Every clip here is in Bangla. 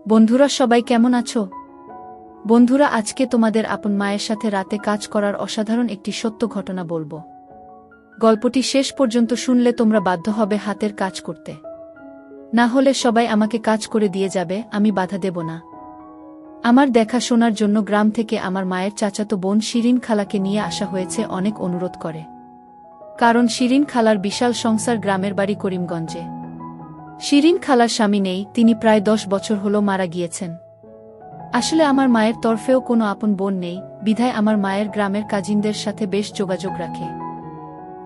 বন্ধুরা সবাই কেমন আছো? বন্ধুরা আজকে তোমাদের আপন মায়ের সাথে রাতে কাজ করার অসাধারণ একটি সত্য ঘটনা বলবো। গল্পটি শেষ পর্যন্ত শুনলে তোমরা বাধ্য হবে হাতের কাজ করতে। না হলে সবাই আমাকে কাজ করে দিয়ে যাবে, আমি বাধা দেব না। আমার দেখাশোনার জন্য গ্রাম থেকে আমার মায়ের চাচাতো বোন শিরিন খালাকে নিয়ে আসা হয়েছে, অনেক অনুরোধ করে। কারণ শিরিন খালার বিশাল সংসার, গ্রামের বাড়ি করিমগঞ্জে। শিরিন খালার স্বামী নেই, তিনি প্রায় 10 বছর হলো মারা গিয়েছেন। আসলে আমার মায়ের তরফেও কোনো আপন বোন নেই, বিধায় আমার মায়ের গ্রামের কাজিনদের সাথে বেশ যোগাযোগ রাখে।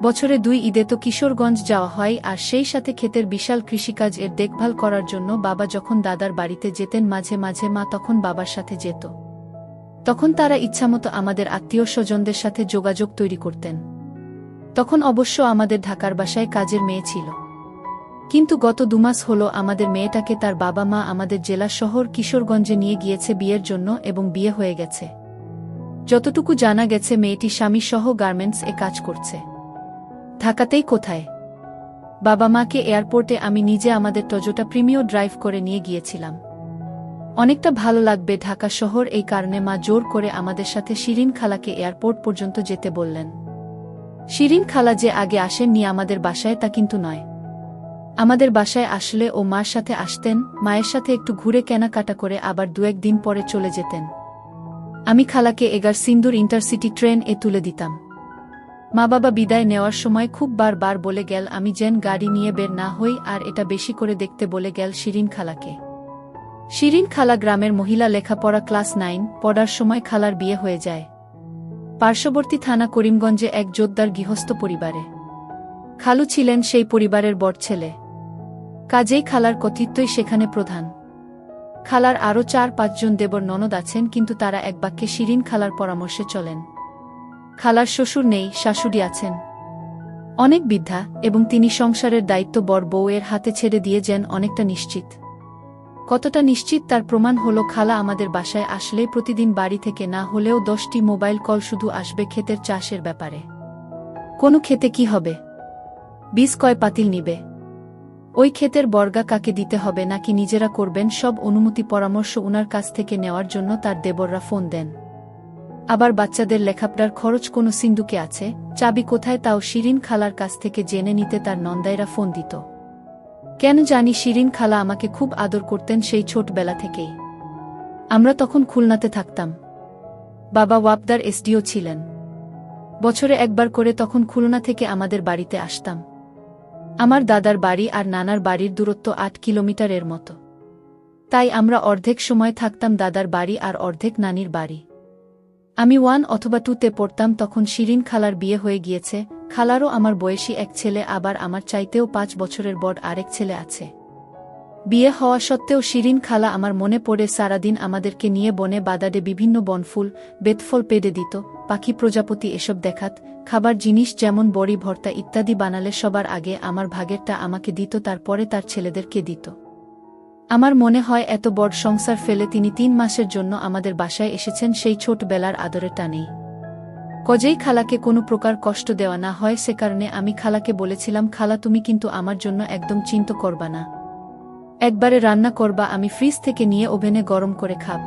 বছরে 2 ঈদে তো কিশোরগঞ্জ যাওয়া হয়, আর সেই সাথে ক্ষেতের বিশাল কৃষিকাজ এর দেখভাল করার জন্য বাবা যখন দাদার বাড়িতে যেতেন, মাঝে মাঝে মা তখন বাবার সাথে যেত। তখন তারা ইচ্ছামতো আমাদের আত্মীয় স্বজনদের সাথে যোগাযোগ তৈরি করতেন। তখন অবশ্য আমাদের ঢাকার বাসায় কাজের মেয়ে ছিল। কিন্তু গত 2 মাস হলো আমাদের মেয়েটাকে তার বাবা মা আমাদের জেলা শহর কিশোরগঞ্জে নিয়ে গিয়েছে বিয়ের জন্য, এবং বিয়ে হয়ে গেছে। যতটুকু জানা গেছে মেয়েটি স্বামী সহ গার্মেন্টস এ কাজ করছে। ঢাকাতেই কোথায়? বাবা মাকে এয়ারপোর্টে আমি নিজে আমাদের টয়োটা প্রিমিও ড্রাইভ করে নিয়ে গিয়েছিলাম। অনেকটা ভালো লাগবে ঢাকা শহর, এই কারণে মা জোর করে আমাদের সাথে শিরিন খালাকে এয়ারপোর্ট পর্যন্ত যেতে বললেন। শিরিন খালা যে আগে আসেননি আমাদের বাসায় তা কিন্তু নয়। আমাদের বাসায় আসলে ও মার সাথে আসতেন, মায়ের সাথে একটু ঘুরে কেনাকাটা করে আবার 2-1 দিন পরে চলে যেতেন। আমি খালাকে এগার সিন্দুর ইন্টারসিটি ট্রেন এ তুলে দিতাম। মা বাবা বিদায় নেওয়ার সময় খুব বার বলে গেল আমি যেন গাড়ি নিয়ে বের না হই, আর এটা বেশি করে দেখতে বলে গেল শিরিন খালাকে। শিরিন খালা গ্রামের মহিলা, লেখাপড়া ক্লাস 9 পড়ার সময় খালার বিয়ে হয়ে যায় পার্শ্ববর্তী থানা করিমগঞ্জে এক জোরদার গৃহস্থ পরিবারে। খালু ছিলেন সেই পরিবারের বড় ছেলে, কাজেই খালার কর্তৃত্বই সেখানে প্রধান। খালার আরও 4-5 জন দেবর ননদ আছেন, কিন্তু তারা এক বাক্যে শিরিন খালার পরামর্শে চলেন। খালার শ্বশুর নেই, শাশুড়ি আছেন, অনেক বৃদ্ধা, এবং তিনি সংসারের দায়িত্ব বড় বউয়ের হাতে ছেড়ে দিয়ে যান অনেকটা নিশ্চিত। কতটা নিশ্চিত তার প্রমাণ হলো খালা আমাদের বাসায় আসলেই প্রতিদিন বাড়ি থেকে না হলেও 10টি মোবাইল কল শুধু আসবে ক্ষেতের চাষের ব্যাপারে। কোনো ক্ষেতে কি হবে, বীজ কয় পাতিল নিবে, ওই ক্ষেতের বর্গা কাকে দিতে হবে নাকি নিজেরা করবেন, সব অনুমতি পরামর্শ উনার কাছ থেকে নেওয়ার জন্য তার দেবররা ফোন দেন। আবার বাচ্চাদের লেখাপড়ার খরচ কোনো সিন্ধুকে আছে, চাবি কোথায় তাও শিরিন খালার কাছ থেকে জেনে নিতে তার নন্দাইরা ফোন দিত। কেন জানি শিরিন খালা আমাকে খুব আদর করতেন সেই ছোটবেলা থেকেই। আমরা তখন খুলনাতে থাকতাম, বাবা ওয়াপদার এসডিও ছিলেন। বছরে একবার করে তখন খুলনা থেকে আমাদের বাড়িতে আসতাম। আমার দাদার বাড়ি আর নানার বাড়ির দূরত্ব 8 কিলোমিটারের মতো, তাই আমরা অর্ধেক সময় থাকতাম দাদার বাড়ি আর অর্ধেক নানির বাড়ি। আমি 1 অথবা 2তে পড়তাম তখন শিরিন খালার বিয়ে হয়ে গিয়েছে। খালারও আমার বয়সী এক ছেলে, আবার আমার চাইতেও 5 বছরের বড় আরেক ছেলে আছে। বিয়ে হওয়া সত্ত্বেও শিরিন খালা আমার মনে পড়ে সারাদিন আমাদেরকে নিয়ে বনে বাদাডে বিভিন্ন বনফুল বেতফল পেড়ে দিত, পাখি প্রজাপতি এসব দেখাত, খাবার জিনিস যেমন বড়ি ভর্তা ইত্যাদি বানালে সবার আগে আমার ভাগেরটা আমাকে দিত, তারপরে তার ছেলেদেরকে দিত। আমার মনে হয় এত বড় সংসার ফেলে তিনি 3 মাসের জন্য আমাদের বাসায় এসেছেন সেই ছোটবেলার আদরের টানেই। কজেই খালাকে কোনো প্রকার কষ্ট দেওয়া না হয়, সে কারণে আমি খালাকে বলেছিলাম, খালা তুমি কিন্তু আমার জন্য একদম চিন্তা করবা না, একবারে রান্না করবা, আমি ফ্রিজ থেকে নিয়ে ওভেনে গরম করে খাব।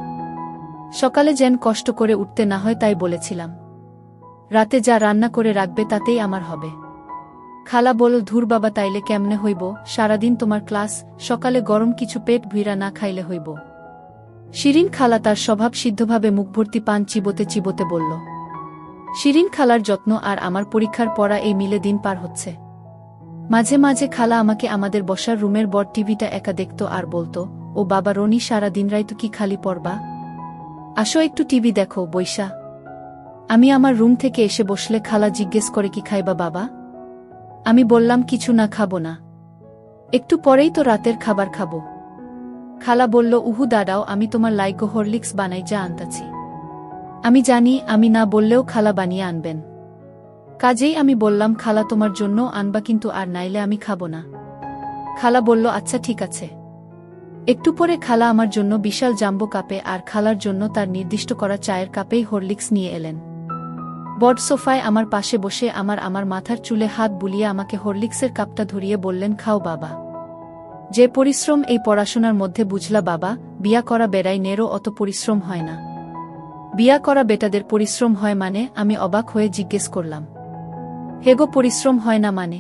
সকালে যেন কষ্ট করে উঠতে না হয় তাই বলেছিলাম। রাতে যা রান্না করে রাখবে তাতেই আমার হবে। খালা বলল, ধুর বাবা, তাইলে কেমনে হইব, সারাদিন তোমার ক্লাস, সকালে গরম কিছু পেট ভুইরা না খাইলে হইব। শিরিন খালা তার স্বভাব সিদ্ধভাবে মুখভর্তি পান চিবোতে চিবোতে বলল। শিরিন খালার যত্ন আর আমার পরীক্ষার পড়া এই মিলে দিন পার হচ্ছে। মাঝে মাঝে খালা আমাকে আমাদের বসার রুমের বড় টিভিটা একা দেখত আর বলতো, ও বাবা রনি, সারা দিন রাইতো কি খালি পড়বা, আসো একটু টিভি দেখো বইসা। আমি আমার রুম থেকে এসে বসলে খালা জিজ্ঞেস করে, কি খাইবা বাবা? আমি বললাম, কিছু না, খাবো না, একটু পরেই তো রাতের খাবার খাবো। খালা বলল, উহু দাঁড়াও, আমি তোমার লাইগো হরলিক্স বানাই, যা আনতাছি। আমি জানি আমি না বললেও খালা বানিয়ে আনবেন, কাজেই আমি বললাম, খালা তোমার জন্যও আনবা, কিন্তু আর নাইলে আমি খাবো না। খালা বলল, আচ্ছা ঠিক আছে। একটু পরে খালা আমার জন্য বিশাল জাম্বো কাপে আর খালার জন্য তার নির্দিষ্ট করা চায়ের কাপেই হরলিক্স নিয়ে এলেন। বড় সোফায় আমার পাশে বসে আমার মাথার চুলে হাত বুলিয়ে আমাকে হরলিক্সের কাপটা ধরিয়ে বললেন, খাও বাবা। যে পরিশ্রম এই পড়াশোনার মধ্যে বুঝলা বাবা, বিয়া করা বেড়াই নেরও অত পরিশ্রম হয় না। বিয়া করা বেটাদের পরিশ্রম হয় মানে? আমি অবাক হয়ে জিজ্ঞেস করলাম। হেগো পরিশ্রম হয় না মানে?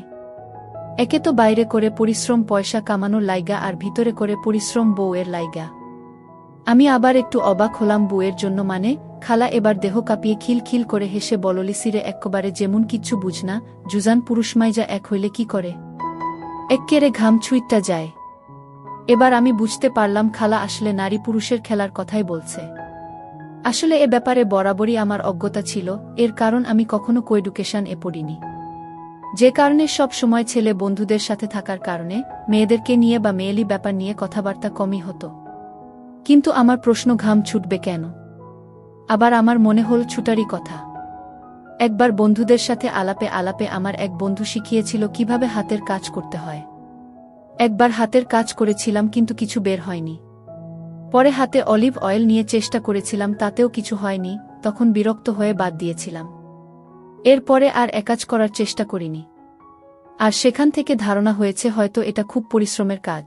একে তো বাইরে করে পরিশ্রম পয়সা কামানোর লাইগা আর ভিতরে করে পরিশ্রম বউয়ের লাইগা। আমি আবার একটু অবাক হলাম বউয়ের জন্য মানে? খালা এবার দেহ কাঁপিয়ে খিলখিল করে হেসে বললি সিরে এক্কবারে যেমন কিচ্ছু বুঝনা, জুজান পুরুষমাইজা এক হইলে কি করে? এক্কেরে ঘাম ছুঁইটটা যায়। এবার আমি বুঝতে পারলাম খালা আসলে নারী পুরুষের খেলার কথাই বলছে। আসলে এ ব্যাপারে বরাবরই আমার অজ্ঞতা ছিল, এর কারণ আমি কখনো কোএডুকেশন এ পড়িনি। যে কারণে সব সময় ছেলে বন্ধুদের সাথে থাকার কারণে মেয়েদেরকে নিয়ে বা মেয়েলি ব্যাপার নিয়ে কথাবার্তা কমই হতো। কিন্তু আমার প্রশ্ন, ঘাম ছুটবে কেন? আবার আমার মনে হল ছুটারই কথা। একবার বন্ধুদের সাথে আলাপে আলাপে আমার এক বন্ধু শিখিয়েছিল কিভাবে হাতের কাজ করতে হয়। একবার হাতের কাজ করেছিলাম কিন্তু কিছু বের হয়নি। পরে হাতে অলিভ অয়েল নিয়ে চেষ্টা করেছিলাম, তাতেও কিছু হয়নি, তখন বিরক্ত হয়ে বাদ দিয়েছিলাম। এরপরে আর একাজ করার চেষ্টা করিনি। আর সেখান থেকে ধারণা হয়েছে হয়তো এটা খুব পরিশ্রমের কাজ।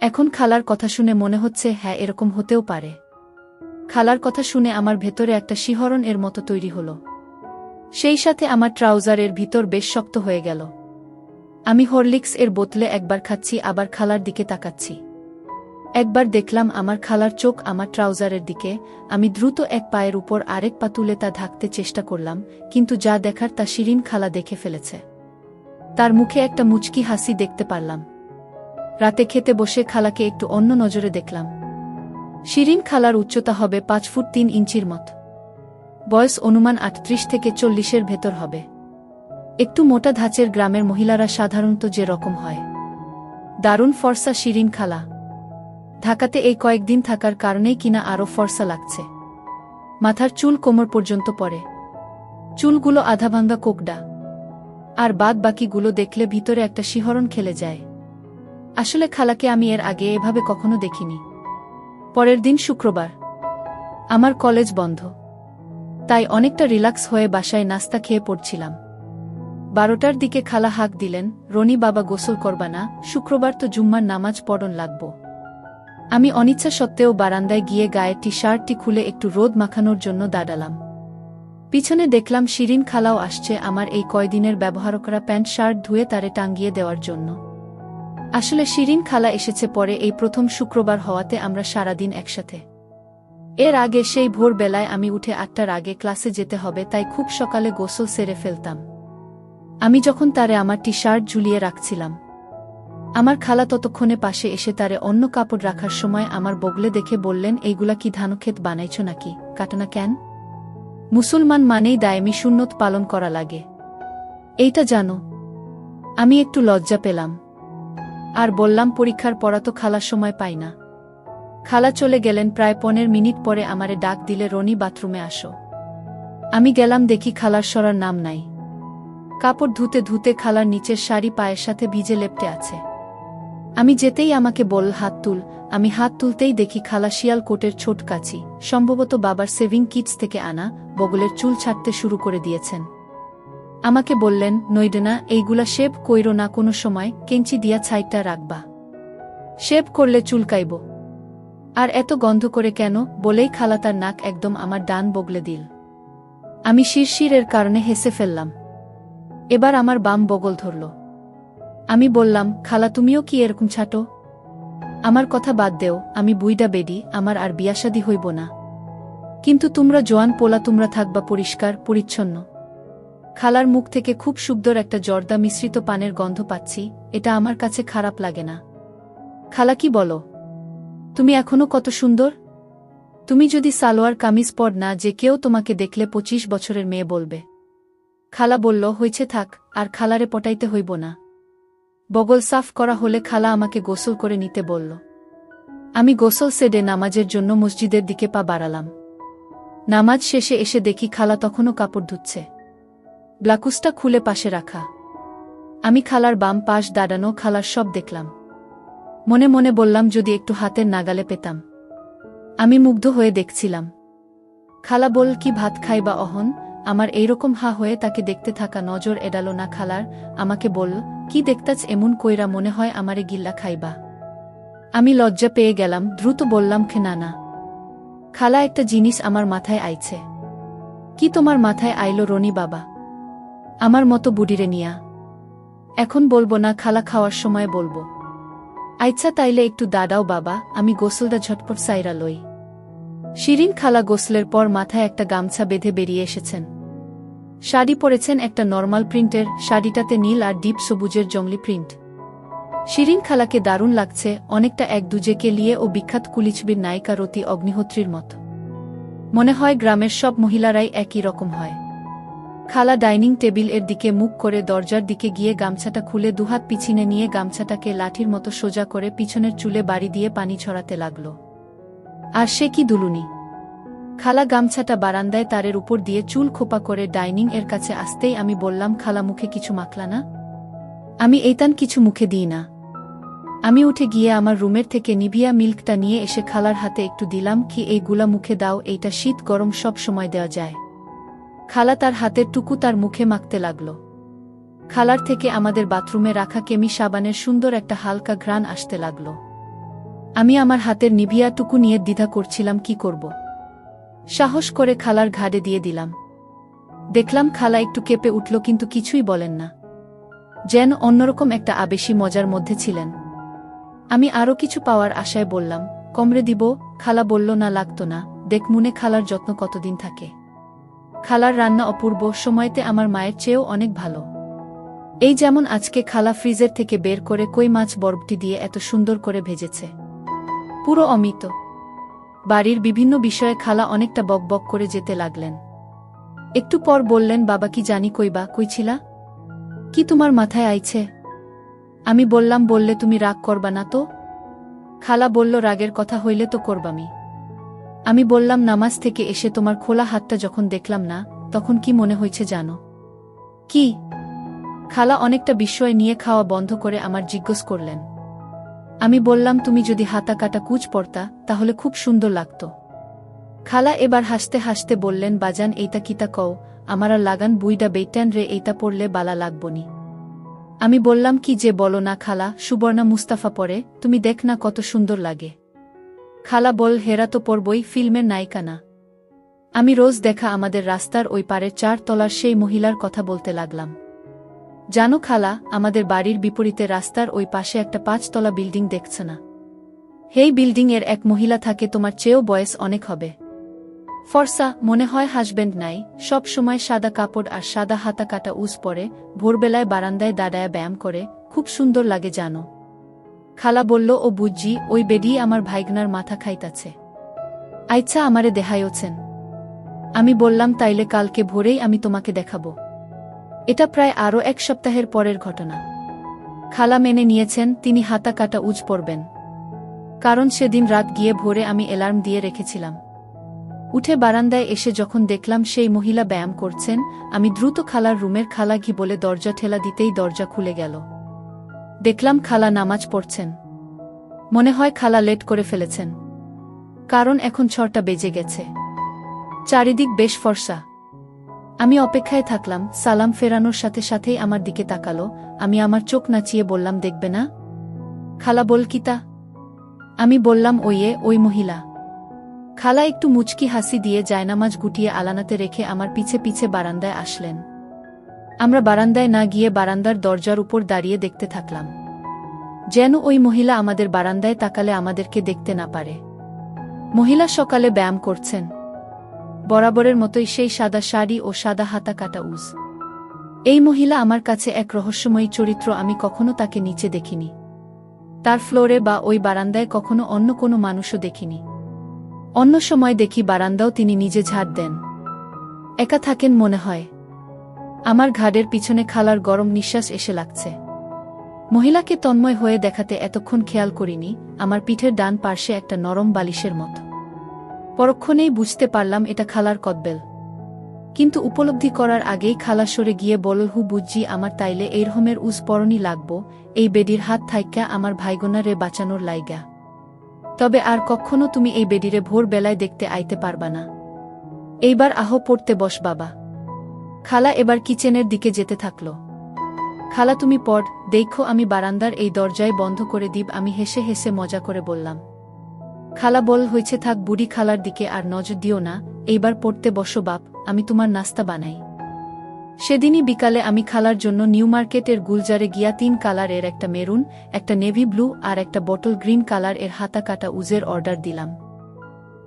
এখন খালার কথা শুনে মনে হচ্ছে হ্যাঁ, এরকম হতেও পারে। খালার কথা শুনে আমার ভেতরে একটা শিহরণ এর মতো তৈরি হলো। সেই সাথে আমার ট্রাউজারের ভিতর বেশ শক্ত হয়ে গেল। আমি হরলিক্স এর বোতলে একবার খাচ্ছি, আবার খালার দিকে তাকাচ্ছি। একবার দেখলাম আমার খালার চোখ আমার ট্রাউজারের দিকে। আমি দ্রুত এক পায়ের উপর আরেক পা তুলে তা ঢাকতে চেষ্টা করলাম, কিন্তু যা দেখার তা শিরিন খালা দেখে ফেলেছে। তার মুখে একটা মুচকি হাসি দেখতে পারলাম। রাতে খেতে বসে খালাকে একটু অন্য নজরে দেখলাম। শিরিন খালার উচ্চতা হবে 5 ফুট 3 ইঞ্চির মত। বয়স অনুমান 38 থেকে 40-এর ভেতর হবে। একটু মোটা ধাঁচের গ্রামের মহিলারা সাধারণত যে রকম হয়। দারুণ ফর্সা শিরিন খালা। ঢাকাতে এই কয়েকদিন থাকার কারণেই কিনা আরও ফর্সা লাগছে। মাথার চুল কোমর পর্যন্ত পড়ে। চুলগুলো আধাভাঙ্গা কোকড়া। আর বাদ বাকিগুলো দেখলে ভিতরে একটা শিহরণ খেলে যায়। আসলে খালাকে আমি এর আগে এভাবে কখনো দেখিনি। পরের দিন শুক্রবার। আমার কলেজ বন্ধ। তাই অনেকটা রিল্যাক্স হয়ে বাসায় নাস্তা খেয়ে পড়ছিলাম। 12টার দিকে খালা হাঁক দিলেন, রনি বাবা গোসল করবা না? শুক্রবার তো জুম্মার নামাজ পড়ন লাগব। আমি অনিচ্ছা সত্ত্বেও বারান্দায় গিয়ে গায়ের টি শার্টটি খুলে একটু রোদ মাখানোর জন্য দাঁড়ালাম। পিছনে দেখলাম শিরিন খালাও আসছে আমার এই কয়দিনের ব্যবহার করা প্যান্ট শার্ট ধুয়ে তারে টাঙ্গিয়ে দেওয়ার জন্য। আসলে শিরিন খালা এসেছে পরে, এই প্রথম শুক্রবার হওয়াতে আমরা সারাদিন একসাথে। এর আগে সেই ভোরবেলায় আমি উঠে 8টার আগে ক্লাসে যেতে হবে, তাই খুব সকালে গোসল সেরে ফেলতাম। আমি যখন তারে আমার টি শার্ট ঝুলিয়ে রাখছিলাম, আমার খালা ততক্ষণে পাশে এসে তারে অন্য কাপড় রাখার সময় আমার বগলে দেখে বললেন, এইগুলা কি ধানক্ষেত বানাইছ নাকি, কাটানা কেন? মুসলমান মানেই দায়েমি সুন্নত পালন করা লাগে, এইটা জানো? আমি একটু লজ্জা পেলাম আর বললাম, পরীক্ষার পড়া তো খালার সময় পাই না। খালা চলে গেলেন। প্রায় 15 মিনিট পরে আমারে ডাক দিলে, রনি বাথরুমে আসো। আমি গেলাম, দেখি খালার সরার নাম নাই। কাপড় ধুতে ধুতে খালার নিচের শাড়ি পায়ের সাথে ভিজে লেপ্টে আছে। আমি যেতেই আমাকে বলল, হাত তুল। আমি হাত তুলতেই দেখি খালা শিয়াল কোটের ছোট কাচি, সম্ভবত বাবার সেভিং কিটস থেকে আনা, বগলের চুল ছাড়তে শুরু করে দিয়েছেন। আমাকে বললেন, নইডেনা, এইগুলা শেভ কইরো না কোনো সময়, কেঞ্চি দিয়া ছাইটা রাখবা, শেভ করলে চুলকাইব। আর এত গন্ধ করে কেন? বলেই খালা তার নাক একদম আমার ডান বগলে দিল। আমি শিরশিরের কারণে হেসে ফেললাম। এবার আমার বাম বগল ধরল। আমি বললাম, খালা তুমিও কি এরকম ছাটো? আমার কথা বাদ দেও, আমি বুইডা বেডি, আমার আর বিয়াশাদি হইব না। কিন্তু তোমরা জোয়ান পোলা, তোমরা থাকবা পরিষ্কার পরিচ্ছন্ন। খালার মুখ থেকে খুব সুন্দর একটা জর্দা মিশ্রিত পানের গন্ধ পাচ্ছি, এটা আমার কাছে খারাপ লাগে না। খালা কি বলো? তুমি এখনো কত সুন্দর। তুমি যদি সালোয়ার কামিজ পর না, যে কেউ তোমাকে দেখলে 25 বছরের মেয়ে বলবে। খালা বলল, হইছে থাক, আর খালারে পটাইতে হইব না। বগল সাফ করা হলে খালা আমাকে গোসল করে নিতে বলল। আমি গোসল সেরে নামাজের জন্য মসজিদের দিকে পা বাড়ালাম। নামাজ শেষে এসে দেখি খালা তখনও কাপড় ধুচ্ছে, ব্লাকুসটা খুলে পাশে রাখা। আমি খালার বাম পাশ দাঁড়ানো, খালার সব দেখলাম। মনে মনে বললাম, যদি একটু হাতের নাগালে পেতাম। আমি মুগ্ধ হয়ে দেখছিলাম। খালা বল, কি ভাত খাইবা অহন? আমার এইরকম হা হয়ে তাকে দেখতে থাকা নজর এড়ালো না খালার। আমাকে বলল, কি দেখতাছ এমন কইরা, মনে হয় আমারে গিল্লা খাইবা? আমি লজ্জা পেয়ে গেলাম, দ্রুত বললাম, না না খালা, একটা জিনিস আমার মাথায় আইছে। কি তোমার মাথায় আইলো রনি বাবা? আমার মতো বুড়িরে নিয়া? এখন বলবো না খালা, খাওয়ার সময় বলবো। আচ্ছা তাইলে একটু দাঁড়াও বাবা, আমি গোসলটা ঝটপট সাইরা লই। শিরিন খালা গোসলের পর মাথায় একটা গামছা বেঁধে বেরিয়ে এসেছেন। শাড়ি পরেছেন একটা নরমাল প্রিন্টের, শাড়িটাতে নীল আর ডিপ সবুজের জংলি প্রিন্ট। শিরিন খালাকে দারুণ লাগছে, অনেকটা এক দুজেকে লিয়ে ও বিখ্যাত কুলিছবির নায়িকা রতি অগ্নিহোত্রীর মতো। মনে হয় গ্রামের সব মহিলারাই একই রকম হয়। খালা ডাইনিং টেবিল এর দিকে মুখ করে দরজার দিকে গিয়ে গামছাটা খুলে দুহাত পিছনে নিয়ে গামছাটাকে লাঠির মতো সোজা করে পিছনের চুলে বাড়ি দিয়ে পানি ছড়াতে লাগল। আর সে কি দুলুনি! খালা গামছাটা বারান্দায় তারের উপর দিয়ে চুল খোপা করে ডাইনিং এর কাছে আসতেই আমি বললাম, খালা মুখে কিছু মাখলা না? আমি এইতান কিছু মুখে দিই না। আমি উঠে গিয়ে আমার রুমের থেকে নিভিয়া মিল্কটা নিয়ে এসে খালার হাতে একটু দিলাম, কি এইগুলা মুখে দাও, এইটা শীত গরম সব সময় দেওয়া যায়। খালা তার হাতের টুকু তার মুখে মাখতে লাগল। খালার থেকে আমাদের বাথরুমে রাখা কেমি সাবানের সুন্দর একটা হালকা ঘ্রাণ আসতে লাগল। আমি আমার হাতের নিভিয়া টুকু নিয়ে দ্বিধা করছিলাম কি করব। সাহস করে খালার ঘাড়ে দিয়ে দিলাম। দেখলাম খালা একটু কেঁপে উঠল, কিন্তু কিছুই বলেন না, যেন অন্যরকম একটা আবেশী মজার মধ্যে ছিলেন। আমি আরও কিছু পাওয়ার আশায় বললাম, কমরে দিব? খালা বলল, না লাগতো না, দেখ মুনে খালার যত্ন কতদিন থাকে। খালার রান্না অপূর্ব, সময়তে আমার মায়ের চেয়েও অনেক ভালো। এই যেমন আজকে খালা ফ্রিজের থেকে বের করে কই মাছ বরবটি দিয়ে এত সুন্দর করে ভেজেছে, পুরো অমিত। বাড়ির বিভিন্ন বিষয়ে খালা অনেকটা বকবক করে যেতে লাগলেন। একটু পর বললেন, বাবা কি জানি কইবা, কইছিলা? কি তোমার মাথায় আইছে? আমি বললাম, বললে তুমি রাগ করবা না তো? খালা বলল, রাগের কথা হইলে তো করবামি। আমি বললাম, নামাজ থেকে এসে তোমার খোলা হাতটা যখন দেখলাম না, তখন কি মনে হয়েছে জানো? কি? খালা অনেকটা বিস্ময় নিয়ে খাওয়া বন্ধ করে আমার জিজ্ঞেস করলেন। আমি বললাম, তুমি যদি হাতা কাটা কুচ পরতা তাহলে খুব সুন্দর লাগত। খালা এবার হাসতে হাসতে বললেন, বাজান এইটা কিতা কও, আমার আর লাগান বুইডা বেইটান রে, এইটা পড়লে বালা লাগবনি। আমি বললাম, কি যে বলো না খালা, সুবর্ণা মুস্তাফা পরে, তুমি দেখ না কত সুন্দর লাগে। খালা বল, হেরা তো পরবই, ফিল্মের নায়িকা না? আমি রোজ দেখা আমাদের রাস্তার ওই পারের 4 তলার সেই মহিলার কথা বলতে লাগলাম। জানো খালা, আমাদের বাড়ির বিপরীতে রাস্তার ওই পাশে একটা 5 তলা বিল্ডিং দেখছে না? হেই বিল্ডিং এর এক মহিলা থাকে, তোমার চেয়েও বয়স অনেক হবে। ফর্সা, মনে হয় হাজবেন্ড নাই, সব সময় সাদা কাপড় আর সাদা হাতা কাটা উজ পরে, ভোরবেলায় বারান্দায় দাঁড়ায় ব্যায়াম করে, খুব সুন্দর লাগে জানো। খালা বলল, ও বুঝি, ওই বেডি আমার ভাইগনার মাথা খাইতাছে। আচ্ছা আমারে দেখাইওছেন? আমি বললাম, তাইলে কালকে ভোরেই আমি তোমাকে দেখাবো। এটা প্রায় আরও 1 সপ্তাহের পরের ঘটনা। খালা মেনে নিয়েছেন তিনি হাতা কাটা উজ পরবেন, কারণ সেদিন রাত গিয়ে ভোরে আমি অ্যালার্ম দিয়ে রেখেছিলাম। উঠে বারান্দায় এসে যখন দেখলাম সেই মহিলা ব্যায়াম করছেন, আমি দ্রুত খালার রুমের খালা ঘি বলে দরজা ঠেলা দিতেই দরজা খুলে গেল। দেখলাম খালা নামাজ পড়ছেন। মনে হয় খালা লেট করে ফেলেছেন, কারণ এখন 6টা বেজে গেছে। চারিদিক বেশ ফর্সা। আমি অপেক্ষায় থাকলাম, সালাম ফেরানোর সাথে সাথেই আমার দিকে তাকালো। আমি আমার চোখ নাচিয়ে বললাম, দেখবে না? খালা বল, কিতা? আমি বললাম, ওই মহিলা। খালা একটু মুচকি হাসি দিয়ে জায়নামাজ গুটিয়ে আলানাতে রেখে আমার পিছে পিছে বারান্দায় আসলেন। আমরা বারান্দায় না গিয়ে বারান্দার দরজার উপর দাঁড়িয়ে দেখতে থাকলাম, যেন ওই মহিলা আমাদের বারান্দায় তাকালে আমাদেরকে দেখতে না পারে। মহিলা সকালে ব্যায়াম করছেন, বরাবরের মতোই সেই সাদা শাড়ি ও সাদা হাতা কাটা উজ। এই মহিলা আমার কাছে এক রহস্যময়ী চরিত্র, আমি কখনো তাকে নিচে দেখিনি। তার ফ্লোরে বা ওই বারান্দায় কখনো অন্য কোনো মানুষও দেখিনি। অন্য সময় দেখি বারান্দাও তিনি নিজে ঝাড় দেন, একা থাকেন মনে হয়। আমার ঘাড়ের পিছনে খালার গরম নিঃশ্বাস এসে লাগছে। মহিলাকে তন্ময় হয়ে দেখাতে এতক্ষণ খেয়াল করিনি, আমার পিঠের ডান পার্শ্বে একটা নরম বালিশের মতো। পরক্ষণেই বুঝতে পারলাম এটা খালার কদবেল। কিন্তু উপলব্ধি করার আগেই খালা সরে গিয়ে বলল, হু বুঝছি, আমার তাইলে এইরকমের উজ পরনি লাগবো, এই বেডির হাত থাইক্যা আমার ভাইগোনা রে বাঁচানোর লাইগা। তবে আর কখনো তুমি এই বেডিরে ভোর বেলায় দেখতে আইতে পারবা না। এইবার আহ পড়তে বস বাবা। খালা এবার কিচেনের দিকে যেতে থাকল। খালা তুমি পড়, দেখো আমি বারান্দার এই দরজায় বন্ধ করে দিব। আমি হেসে হেসে মজা করে বললাম। খালা বল হয়েছে থাক, বুড়ি খালার দিকে আর নজর দিও না, এইবার পড়তে বসো বাপ, আমি তোমার নাস্তা বানাই। সেদিনই বিকালে আমি খালার জন্য নিউ মার্কেটের গুলজারে গিয়া 3 কালার এর একটা মেরুন, একটা নেভি ব্লু আর একটা বটল গ্রিন কালার এর হাতা কাটা উজের অর্ডার দিলাম।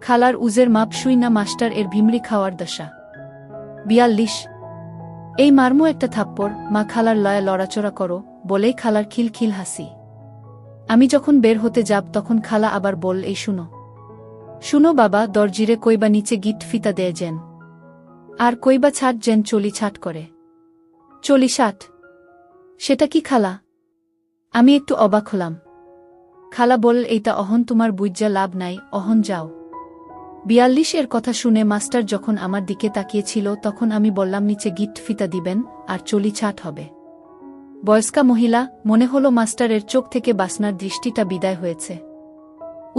খালার উজের মাপ শুই না মাস্টার এর ভিমরি খাওয়ার দশা। 42। এই মারমু একটা থাপ্পড়, মা খালার লয়া লড়াচড়া করো, বলেই খালার খিলখিল হাসি। আমি যখন বের হতে যাব তখন খালা আবার বল, এই শুনো শুনো বাবা, দরজিরে কইবা নিচে গিট ফিতা দেয় যেন, আর কইবা ছাট যেন চলি ছাট করে। চলি ছাট? সেটা কি খালা? আমি একটু অবাক হলাম। খালা বল, এইটা অহন তোমার বুইজ্জা লাভ নাই, অহন যাও। 42 এর কথা শুনে মাস্টার যখন আমার দিকে তাকিয়েছিল তখন আমি বললাম নিচে গিট ফিতা দিবেন আর চলি ছাট হবে। বয়স্কা মহিলা, মনে হলো মাস্টারের চোখ থেকে বাসনার দৃষ্টিটা বিদায় হয়েছে।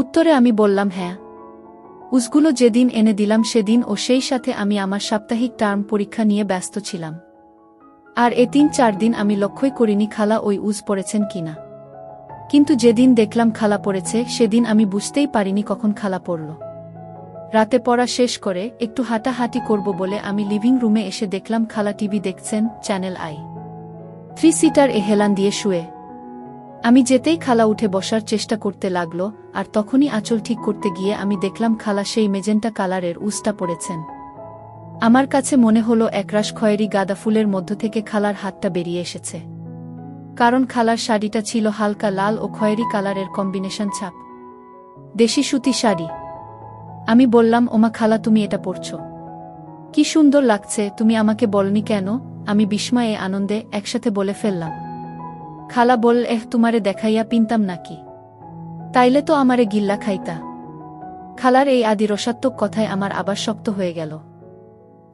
উত্তরে আমি বললাম হ্যাঁ। উজগুলো যেদিন এনে দিলাম সেদিন ও সেই সাথে আমি আমার সাপ্তাহিক টার্ম পরীক্ষা নিয়ে ব্যস্ত ছিলাম। আর এ 3-4 দিন আমি লক্ষ্যই করিনি খালা ওই উজ পড়েছেন কিনা। কিন্তু যেদিন দেখলাম খালা পড়েছে সেদিন আমি বুঝতেই পারিনি কখন খালা পড়ল। রাতে পড়া শেষ করে একটু হাঁটাহাঁটি করব বলে আমি লিভিং রুমে এসে দেখলাম খালা টিভি দেখছেন, চ্যানেল আই 3 সিটার এ হেলান দিয়ে শুয়ে। আমি যেতেই খালা উঠে বসার চেষ্টা করতে লাগল, আর তখনই আঁচল ঠিক করতে গিয়ে আমি দেখলাম খালা সেই মেজেন্টা কালারের উজটা পড়েছেন। আমার কাছে মনে হলো একরাশ খয়েরি গাঁদা ফুলের মধ্য থেকে খালার হাতটা বেরিয়ে এসেছে। কারণ খালার শাড়িটা ছিল হালকা লাল ও খয়েরি কালারের কম্বিনেশন ছাপ, দেশি সুতি শাড়ি। আমি বললাম, ওমা খালা তুমি এটা পরছো, কি সুন্দর লাগছে, তুমি আমাকে বলনি কেন? আমি বিস্ময়ে আনন্দে একসাথে বলে ফেললাম। খালা বল, তোমারে দেখাইয়া পিনতাম নাকি? তাইলে তো আমারে গিল্লা খাইতা। খালার এই আদি রসাত্মক কথায় আমার আবার শক্ত হয়ে গেল।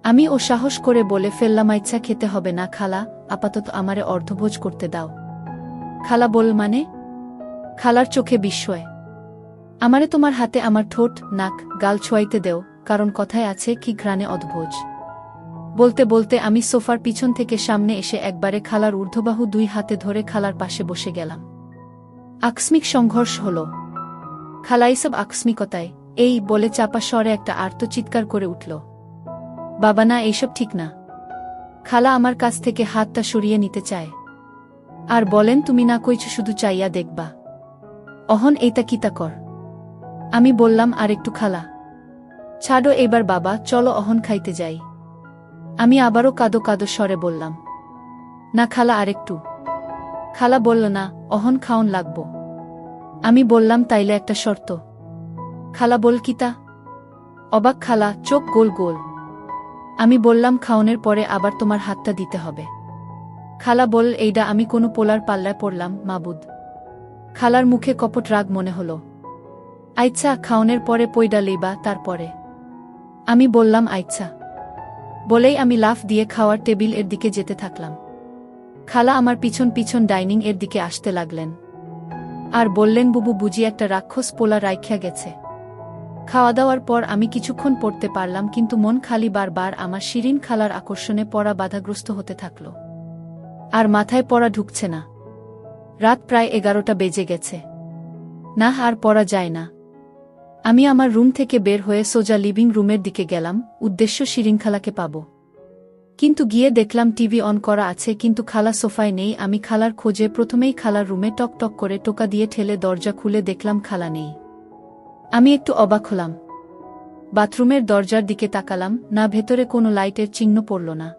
আমি ও সাহস করে বলে ফেললাম, ইচ্ছা খেতে হবে না খালা, আপাতত আমারে অর্ধভোজ করতে দাও। খালা বল মানে? খালার চোখে বিস্ময়। আমারে তোমার হাতে আমার ঠোঁট, নাক, গাল ছোঁয়াইতে দেও, কারণ কথায় আছে কি ঘ্রাণে অধভোজ। বলতে বলতে আমি সোফার পিছন থেকে সামনে এসে একবারে খালার ঊর্ধ্ববাহু 2 হাতে ধরে খালার পাশে বসে গেলাম। আকস্মিক সংঘর্ষ হল। খালা এইসব আকস্মিকতায় এই বলে চাপা স্বরে একটা আর্ত চিৎকার করে উঠল। বাবা না, এইসব ঠিক না। খালা আমার কাছ থেকে হাতটা সরিয়ে নিতে চায় আর বলেন, তুমি না কইছো শুধু চাইয়া দেখবা, অহন এইটা কিতা কর। আমি বললাম, আর একটু খালা, ছাড়ো এবার বাবা, চলো অহন খাইতে যাই। আমি আবারও কাদো কাদো স্বরে বললাম, না খালা আরেকটু। খালা বলল, না অহন খাওন লাগবো। আমি বললাম, তাইলে একটা শর্ত। খালা বল, কিতা? অবাক খালা, চোখ গোল গোল। আমি বললাম, খাওনের পরে আবার তোমার হাতটা দিতে হবে। খালা বল, এইডা আমি কোনো পোলার পাল্লায় পড়লাম মাবুদ। খালার মুখে কপট রাগ মনে হলো। আইচ্ছা, খাওনের পরে পইডা লইবা তারপরে। আমি বললাম, আইচ্ছা। বলেই আমি লাফ দিয়ে খাওয়ার টেবিল এর দিকে যেতে থাকলাম। খালা আমার পিছন পিছন ডাইনিং এর দিকে আসতে লাগলেন আর বললেন, বুবু বুঝি একটা রাক্ষস পোলা রাইখ্যা গেছে। খাওয়া দাওয়ার পর আমি কিছুক্ষণ পড়তে পারলাম, কিন্তু মন খালি বারবার আমার শিরিন খালার আকর্ষণে পড়া বাধাগ্রস্ত হতে থাকল। আর মাথায় পড়া ঢুকছে না। রাত প্রায় 11টা বেজে গেছে। না, আর পড়া যায় না। আমি আমার রুম থেকে বের হয়ে সোজা লিভিং রুমের দিকে গেলাম, উদ্দেশ্য শিরিন খালাকে পাব। কিন্তু গিয়ে দেখলাম টিভি অন করা আছে, কিন্তু খালা সোফায় নেই। আমি খালার খোঁজে প্রথমেই খালার রুমে টক টক করে টোকা দিয়ে ঠেলে দরজা খুলে দেখলাম খালা নেই। আমি একটু অবাক হলাম। বাথরুমের দরজার দিকে তাকালাম, না, ভেতরে কোনো লাইটের চিহ্ন পড়ল না।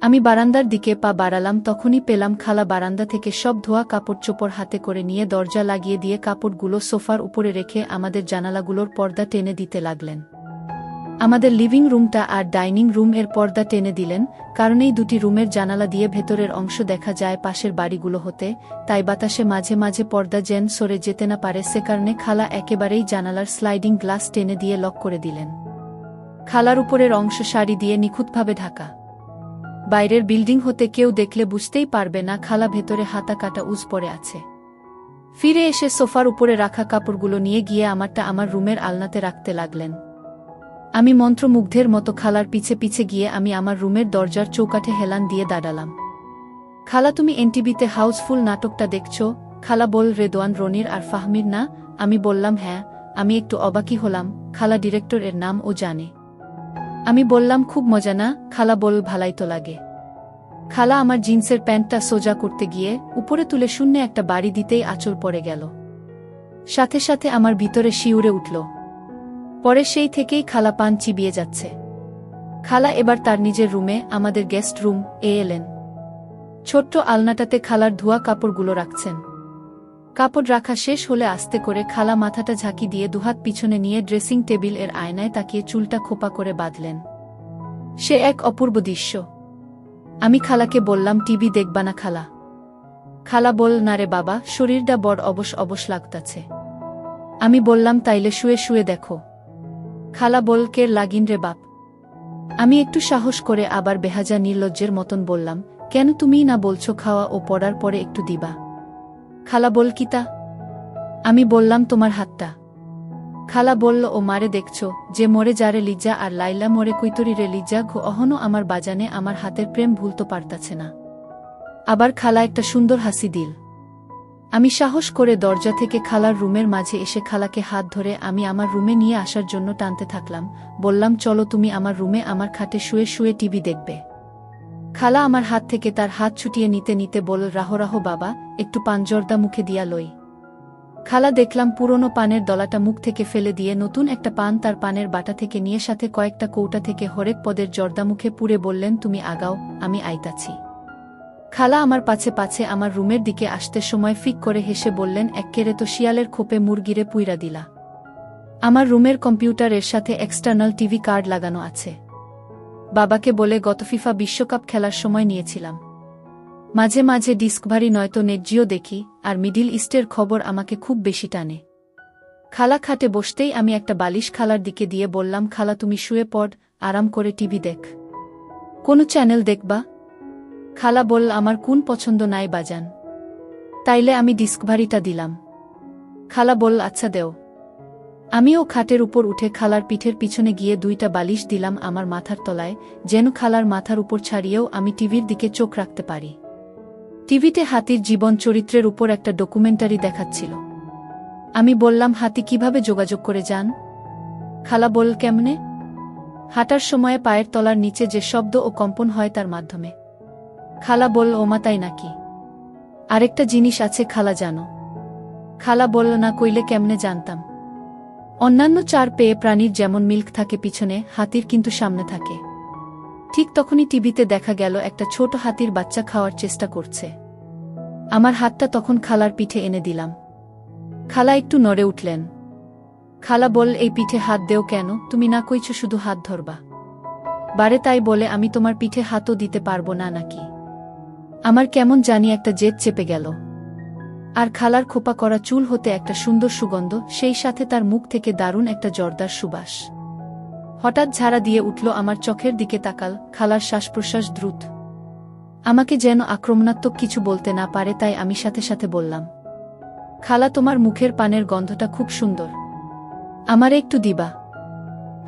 আমি বারান্দার দিকে পা বাড়ালাম, তখনই পেলাম খালা বারান্দা থেকে সব ধোয়া কাপড় চোপড় হাতে করে নিয়ে দরজা লাগিয়ে দিয়ে কাপড়গুলো সোফার উপরে রেখে আমাদের জানালাগুলোর পর্দা টেনে দিতে লাগলেন। আমাদের লিভিং রুমটা আর ডাইনিং রুম এর পর্দা টেনে দিলেন, কারণ এই দুটি রুমের জানালা দিয়ে ভেতরের অংশ দেখা যায় পাশের বাড়িগুলো হতে, তাই বাতাসে মাঝে মাঝে পর্দা যেন সরে যেতে না পারে, সে কারণে খালা একেবারেই জানালার স্লাইডিং গ্লাস টেনে দিয়ে লক করে দিলেন। খালার উপরের অংশ শাড়ি দিয়ে নিখুঁতভাবে ঢাকা। বাইরের বিল্ডিং হতে কেউ দেখলে বুঝতেই পারবে না খালা ভেতরে হাতা কাটা উজ পরে আছে। ফিরে এসে সোফার উপরে রাখা কাপড়গুলো নিয়ে গিয়ে আমারটা আমার রুমের আলনাতে রাখতে লাগলেন। আমি মন্ত্রমুগ্ধের মতো খালার পিছে পিছে গিয়ে আমি আমার রুমের দরজার চৌকাঠে হেলান দিয়ে দাঁড়ালাম। খালা, তুমি এনটিভিতে হাউসফুল নাটকটা দেখছো? খালা বল, রেদওয়ান, রনির আর ফাহমির না? আমি বললাম হ্যাঁ। আমি একটু অবাকই হলাম। খালা, ডিরেক্টর এর নাম ও জানে? আমি বললাম খুব মজা না? খালা বল, ভালাই তো লাগে। খালা আমার জিন্সের প্যান্টটা সোজা করতে গিয়ে উপরে তুলে শূন্যে একটা বাড়ি দিতেই আঁচল পড়ে গেল। সাথে সাথে আমার ভিতরে শিউরে উঠল। পরে সেই থেকেই খালা পান চিবিয়ে যাচ্ছে। খালা এবার তার নিজের রুমে, আমাদের গেস্ট রুম, এলেন। ছোট্ট আলনাটাতে খালার ধোয়া কাপড়গুলো রাখছেন। কাপড় রাখা শেষ হলে আস্তে করে খালা মাথাটা ঝাঁকি দিয়ে দুহাত পিছনে নিয়ে ড্রেসিং টেবিল এর আয়নায় তাকিয়ে চুলটা খোপা করে বাঁধলেন। সে এক অপূর্ব দৃশ্য। আমি খালাকে বললাম, টিভি দেখবা না খালা? খালা বল, না রে বাবা, শরীরটা বড় অবশ অবশ লাগতাছে। আমি বললাম, তাইলে শুয়ে শুয়ে দেখো। খালা বল, কের লাগিন রে বাপ? আমি একটু সাহস করে আবার বেহাজা নির্লজ্জের মতন বললাম, কেন, তুমিই না বলছো খাওয়া ও পড়ার পরে একটু দিবা? খালা বল, কিতা? আমি বললাম, তোমার হাতটা। খালা বলল, ও মারে দেখছো, যে মরে যারে লিজ্জা আর লাইলা মরে কুইতরি রে লিজ্জা ঘো, অহনো আমার বাজানে আমার হাতের প্রেম ভুলতে পারতাছে না। আবার খালা একটা সুন্দর হাসি দিল। আমি সাহস করে দরজা থেকে খালার রুমের মাঝে এসে খালাকে হাত ধরে আমি আমার রুমে নিয়ে আসার জন্য টানতে থাকলাম। বললাম, চলো তুমি আমার রুমে আমার খাটে শুয়ে শুয়ে টিভি দেখবে। খালা আমার হাত থেকে তার হাত ছুটিয়ে নিতে নিতে বলল, রাহো রাহো বাবা, একটু পান জর্দা মুখে দিয়া লই। খালা দেখলাম পুরনো পানের দলাটা মুখ থেকে ফেলে দিয়ে নতুন একটা পান তার পানের বাটা থেকে নিয়ে সাথে কয়েকটা কৌটা থেকে হরেক পদের জর্দা মুখে পুরে বললেন, তুমি আগাও, আমি আইতাছি। খালা আমার পাছে পাছে আমার রুমের দিকে আসতে সময় ফিক করে হেসে বললেন, এক্কেরে তো শিয়ালের খোপে মুরগিরে পুইরা দিলা। আমার রুমের কম্পিউটারের সাথে এক্সটার্নাল টিভি কার্ড লাগানো আছে। বাবাকে বলে গত ফিফা বিশ্বকাপ খেলার সময় নিয়েছিলাম। মাঝে মাঝে ডিস্কভারি নয়তো নেটজিও দেখি, আর মিডিল ইস্টের খবর আমাকে খুব বেশি টানে। খালা খাটে বসতেই আমি একটা বালিশ খালার দিকে দিয়ে বললাম, খালা তুমি শুয়ে পড়, আরাম করে টিভি দেখ। কোনো চ্যানেল দেখবা? খালা বলল, আমার কোন পছন্দ নাই বাজান। তাইলে আমি ডিস্কভারিটা দিলাম। খালা বলল, আচ্ছা দেও। আমিও খাটের উপর উঠে খালার পিঠের পিছনে গিয়ে দুইটা বালিশ দিলাম আমার মাথার তলায়, যেন খালার মাথার উপর ছাড়িয়েও আমি টিভির দিকে চোখ রাখতে পারি। টিভিতে হাতির জীবন চরিত্রের উপর একটা ডকুমেন্টারি দেখাচ্ছিল। আমি বললাম, হাতি কিভাবে যোগাযোগ করে যান? খালা বলল, কেমনে? হাঁটার সময়ে পায়ের তলার নিচে যে শব্দ ও কম্পন হয় তার মাধ্যমে। খালা বলল, ওমা তাই নাকি? আরেকটা জিনিস আছে খালা, জানো? খালা বলল, না, কইলে কেমনে জানতাম? অন্যান্য চার পেয়ে প্রাণীর যেমন মিল্ক থাকে পিছনে, হাতির কিন্তু সামনে থাকে। ঠিক তখনই টিভিতে দেখা গেল একটা ছোট হাতির বাচ্চা খাওয়ার চেষ্টা করছে। আমার হাতটা তখন খালার পিঠে এনে দিলাম। খালা একটু নড়ে উঠলেন। খালা বলল, এই পিঠে হাত দেও কেন? তুমি না কইছো শুধু হাত ধরবা? বারে তাই বলে আমি তোমার পিঠে হাতও দিতে পারবো না নাকি? আমার কেমন জানি একটা জেদ চেপে গেল। আর খালার খোপা করা চুল হতে একটা সুন্দর সুগন্ধ, সেই সাথে তার মুখ থেকে দারুণ একটা জর্দার সুবাস। হঠাৎ ঝাড়া দিয়ে উঠল আমার চোখের দিকে তাকাল। খালার শ্বাসপ্রশ্বাস দ্রুত। আমাকে যেন আক্রমণাত্মক কিছু বলতে না পারে তাই আমি সাথে সাথে বললাম, খালা তোমার মুখের পানের গন্ধটা খুব সুন্দর, আমারে একটু দিবা?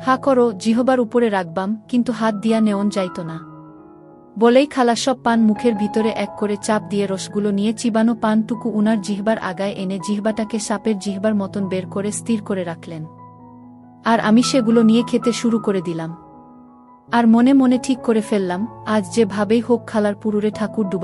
হা করো, জিহবার উপরে রাখবাম, কিন্তু হাত দিয়া নেওন যাইত না। বলেই খালা সব পান মুখের ভিতরে এক করে চাপ দিয়ে রসগুলো নিয়ে চিবানো পানটুকু উনার জিহবার আগায় এনে জিহবাটাকে সাপের জিহবার মতন বের করে স্থির করে রাখলেন। আর আমি সেগুলো নিয়ে খেতে শুরু করে দিলাম। আর মনে মনে ঠিক করে ফেললাম, আজ যে ভাবেই হোক খালার পুরুরে ঠাকুর ডুবা